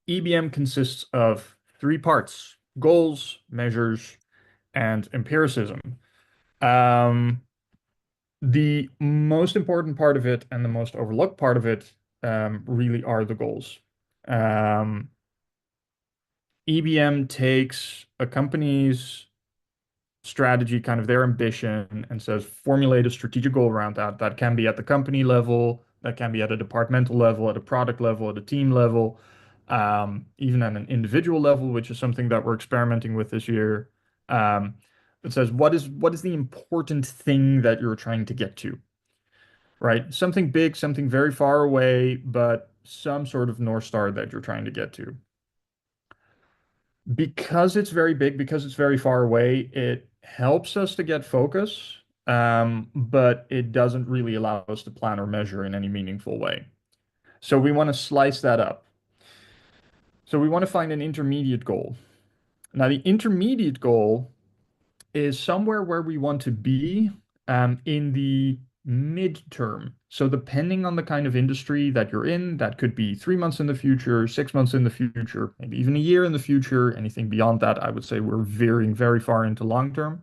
EBM consists of three parts: goals, measures, and empiricism. Um, the most important part of it and the most overlooked part of it really are the goals. Um, EBM takes a company's strategy, kind of their ambition, and says formulate a strategic goal around that. That can be at the company level, that can be at a departmental level, at a product level, at a team level, even at an individual level, which is something that we're experimenting with this year. Um, it says what is the important thing that you're trying to get to, right? Something big, something very far away, but some sort of North Star that you're trying to get to. Because it's very big, because it's very far away, it helps us to get focus, but it doesn't really allow us to plan or measure in any meaningful way. So we want to slice that up. So we want to find an intermediate goal. Now, the intermediate goal is somewhere where we want to be in the midterm. So depending on the kind of industry that you're in, that could be 3 months in the future, 6 months in the future, maybe even a year in the future. Anything beyond that, I would say we're veering very far into long term.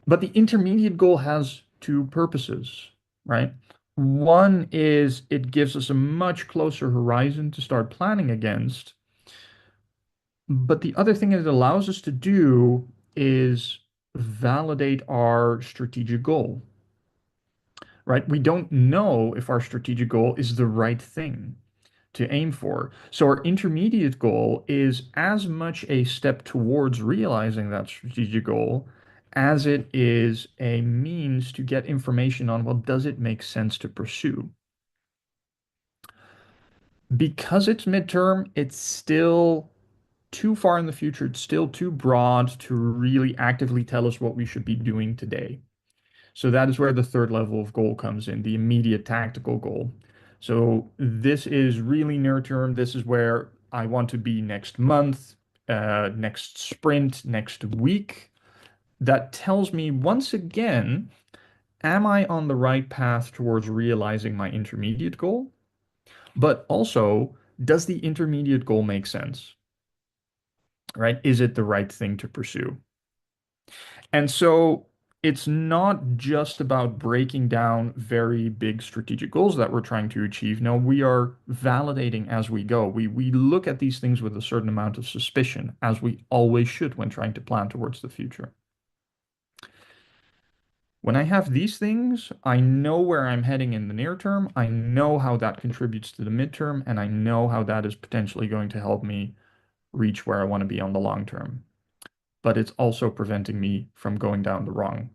But the intermediate goal has two purposes, right? One is it gives us a much closer horizon to start planning against. But the other thing it allows us to do is validate our strategic goal, right? We don't know if our strategic goal is the right thing to aim for. So our intermediate goal is as much a step towards realizing that strategic goal as it is a means to get information on, well, does it make sense to pursue? Because it's midterm, it's still too far in the future. It's still too broad to really actively tell us what we should be doing today. So that is where the third level of goal comes in, the immediate tactical goal. So this is really near term. This is where I want to be next month, next sprint, next week. That tells me once again, am I on the right path towards realizing my intermediate goal? But also, does the intermediate goal make sense? Right? Is it the right thing to pursue? And so it's not just about breaking down very big strategic goals that we're trying to achieve. No, we are validating as we go. We look at these things with a certain amount of suspicion, as we always should when trying to plan towards the future. When I have these things, I know where I'm heading in the near term. I know how that contributes to the midterm, and I know how that is potentially going to help me reach where I want to be on the long term. But it's also preventing me from going down the wrong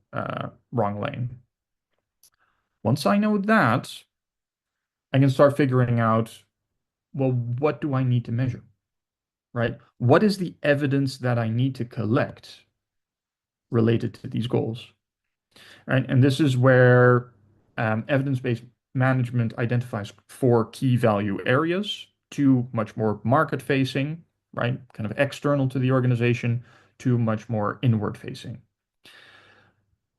lane. Once I know that, I can start figuring out, well, what do I need to measure, right? What is the evidence that I need to collect related to these goals, right? And this is where evidence-based management identifies four key value areas, two much more market-facing, right? Kind of external to the organization, two much more inward-facing.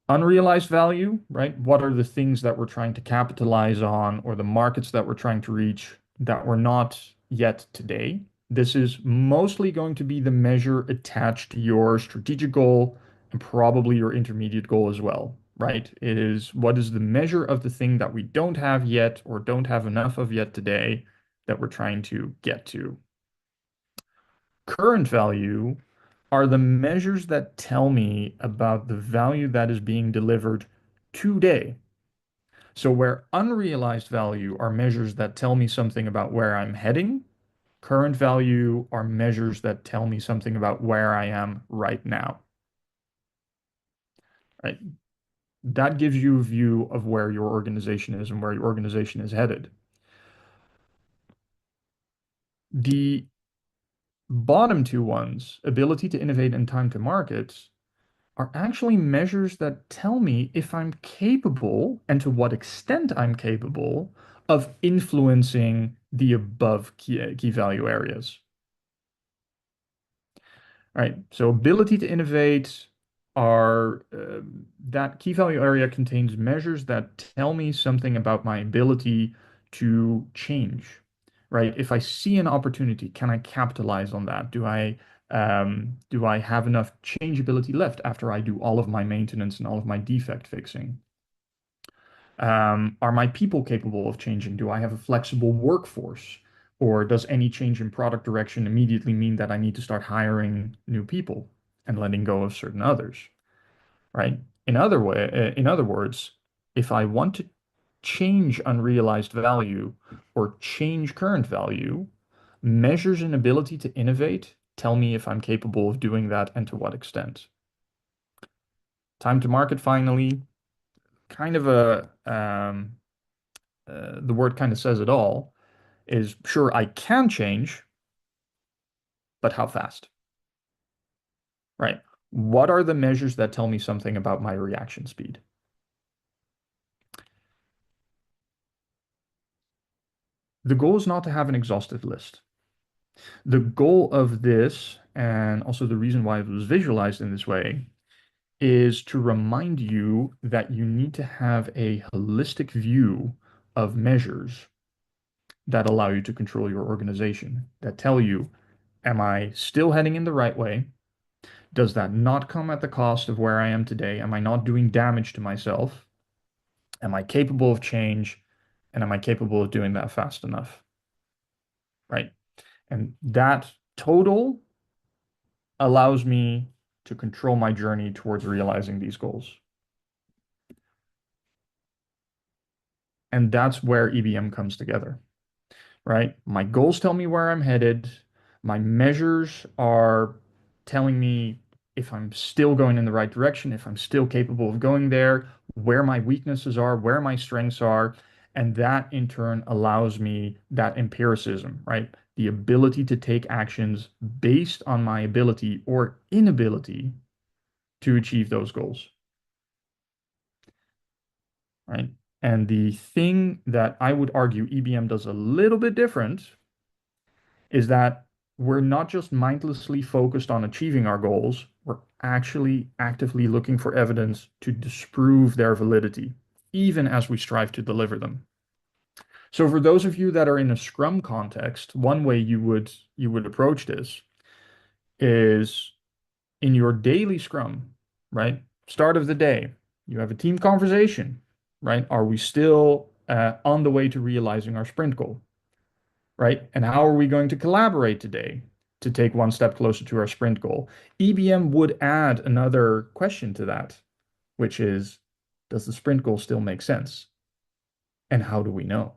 Unrealized value, right? What are the things that we're trying to capitalize on or the markets that we're trying to reach that we're not yet today? This is mostly going to be the measure attached to your strategic goal and probably your intermediate goal as well, right? It is what is the measure of the thing that we don't have yet or don't have enough of yet today that we're trying to get to. Current value are the measures that tell me about the value that is being delivered today. So where unrealized value are measures that tell me something about where I'm heading, current value are measures that tell me something about where I am right now. Right? That gives you a view of where your organization is and where your organization is headed. The bottom two ones, ability to innovate and time to market, are actually measures that tell me if I'm capable and to what extent I'm capable of influencing the above key value areas. All right, so ability to innovate are that key value area contains measures that tell me something about my ability to change, right? If I see an opportunity, can I capitalize on that? Do I have enough changeability left after I do all of my maintenance and all of my defect fixing? Are my people capable of changing? Do I have a flexible workforce? Or does any change in product direction immediately mean that I need to start hiring new people and letting go of certain others, right? In other words, if I want to change unrealized value or change current value, measures and ability to innovate tell me if I'm capable of doing that and to what extent. Time to market, finally, kind of the word kind of says it all, is sure, I can change, but how fast, right? What are the measures that tell me something about my reaction speed? The goal is not to have an exhaustive list. The goal of this, and also the reason why it was visualized in this way, is to remind you that you need to have a holistic view of measures that allow you to control your organization, that tell you, am I still heading in the right way? Does that not come at the cost of where I am today? Am I not doing damage to myself? Am I capable of change? And am I capable of doing that fast enough? Right. And that total allows me to control my journey towards realizing these goals. And that's where EBM comes together, right? My goals tell me where I'm headed. My measures are telling me if I'm still going in the right direction, if I'm still capable of going there, where my weaknesses are, where my strengths are. And that in turn allows me that empiricism, right? The ability to take actions based on my ability or inability to achieve those goals, right? And the thing that I would argue EBM does a little bit different is that we're not just mindlessly focused on achieving our goals, we're actually actively looking for evidence to disprove their validity, even as we strive to deliver them. So for those of you that are in a Scrum context, one way you would approach this is in your daily Scrum, right? Start of the day, you have a team conversation, right? Are we still on the way to realizing our sprint goal? Right? And how are we going to collaborate today to take one step closer to our sprint goal? EBM would add another question to that, which is, does the sprint goal still make sense? And how do we know?